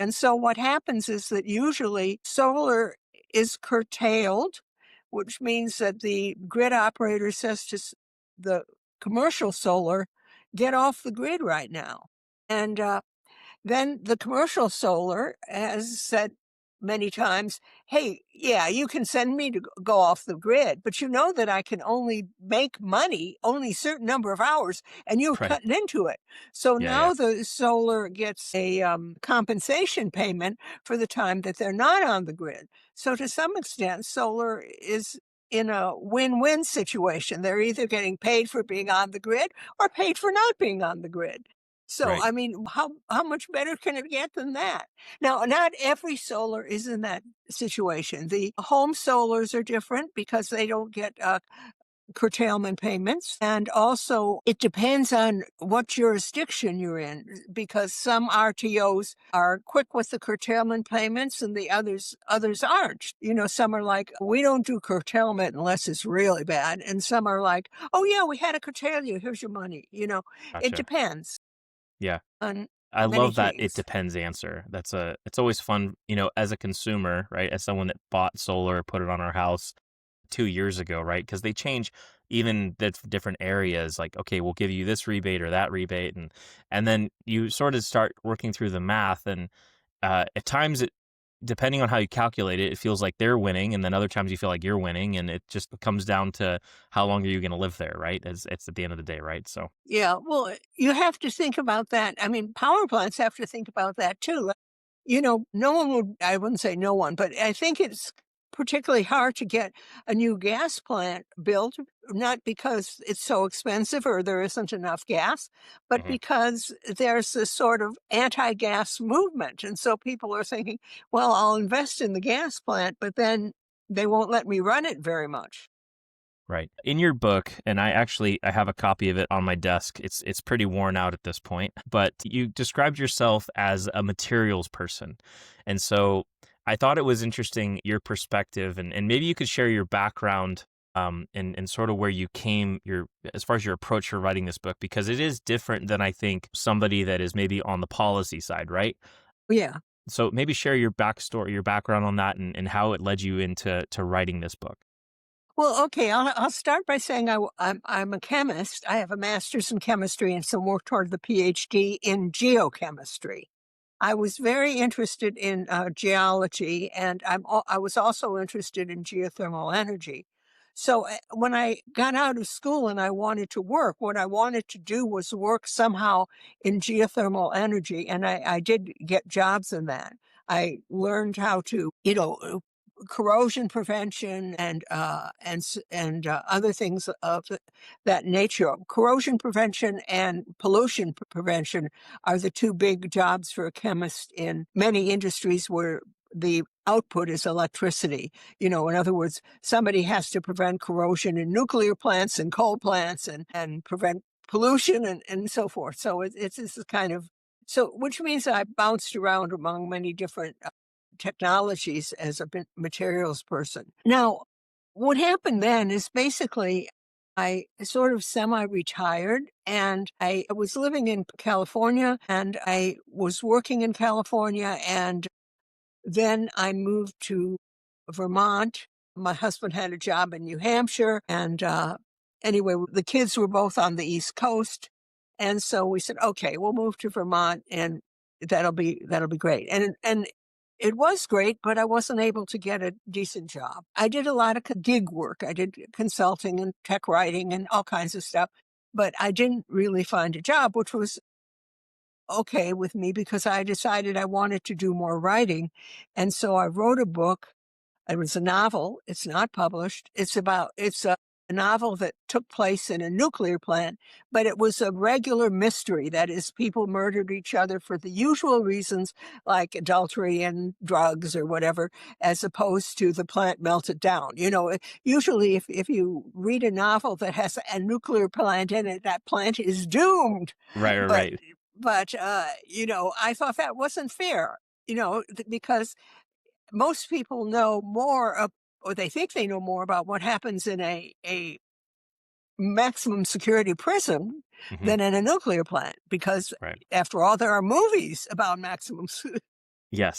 And so what happens is that usually solar is curtailed, which means that the grid operator says to the commercial solar, get off the grid right now. And then the commercial solar has said many times, hey, yeah, you can send me to go off the grid, but you know that I can only make money only a certain number of hours, and you're Right. cutting into it. So Yeah, yeah. now the solar gets a compensation payment for the time that they're not on the grid. So to some extent, solar is in a win-win situation. They're either getting paid for being on the grid or paid for not being on the grid. So, Right. I mean, how much better can it get than that? Now, not every solar is in that situation. The home solars are different because they don't get curtailment payments. And also, it depends on what jurisdiction you're in, because some RTOs are quick with the curtailment payments and the others aren't. Some are like, we don't do curtailment unless it's really bad. And some are like, oh yeah, we had to curtail you. Here's your money. It Gotcha. depends Yeah. on I many love that it things. depends answer. It's always fun, as a consumer, right? As someone that bought solar, put it on our house 2 years ago, right? Because they change even the different areas. Like, okay, we'll give you this rebate or that rebate, and then you sort of start working through the math, and at times depending on how you calculate it, it feels like they're winning, and then other times you feel like you're winning, and it just comes down to how long are you going to live there, right? As it's at the end of the day, right? So, Yeah, well, you have to think about that. I mean, power plants have to think about that too. No one would, I wouldn't say no one, but I think it's particularly hard to get a new gas plant built, not because it's so expensive or there isn't enough gas, but mhm. because there's this sort of anti-gas movement. And so people are thinking, well, I'll invest in the gas plant, but then they won't let me run it very much. Right. In your book, and I have a copy of it on my desk. It's pretty worn out at this point, but you described yourself as a materials person. And so I thought it was interesting your perspective, and maybe you could share your background and sort of where you came your as far as your approach for writing this book, because it is different than I think somebody that is maybe on the policy side, right? Yeah. So maybe share your backstory, your background on that, and how it led you into writing this book. Well, okay, I'll start by saying I'm a chemist. I have a master's in chemistry and some work toward the PhD in geochemistry. I was very interested in geology, and I was also interested in geothermal energy. So when I got out of school and I wanted to work, what I wanted to do was work somehow in geothermal energy, and I did get jobs in that. I learned how to, corrosion prevention and other things of that nature. Corrosion prevention and pollution prevention are the two big jobs for a chemist in many industries where the output is electricity. In other words, somebody has to prevent corrosion in nuclear plants and coal plants and prevent pollution and so forth. So it's this kind of, so which means I bounced around among many different technologies as a materials person. Now, what happened then is basically I sort of semi-retired and I was living in California and I was working in California, and then I moved to Vermont. My husband had a job in New Hampshire, and anyway, the kids were both on the East Coast. And so we said, okay, we'll move to Vermont and that'll be great. And it was great, but I wasn't able to get a decent job. I did a lot of gig work. I did consulting and tech writing and all kinds of stuff, but I didn't really find a job, which was okay with me because I decided I wanted to do more writing. And so I wrote a book. It was a novel. It's not published. It's a novel that took place in a nuclear plant, but it was a regular mystery. That is, people murdered each other for the usual reasons, like adultery and drugs or whatever, as opposed to the plant melted down. Usually if you read a novel that has a nuclear plant in it, that plant is doomed. Right, right, But, right. I thought that wasn't fair, because most people know more or they think they know more about what happens in a maximum security prison Hmm. than in a nuclear plant, because Right. after all, there are movies about maximum Yes.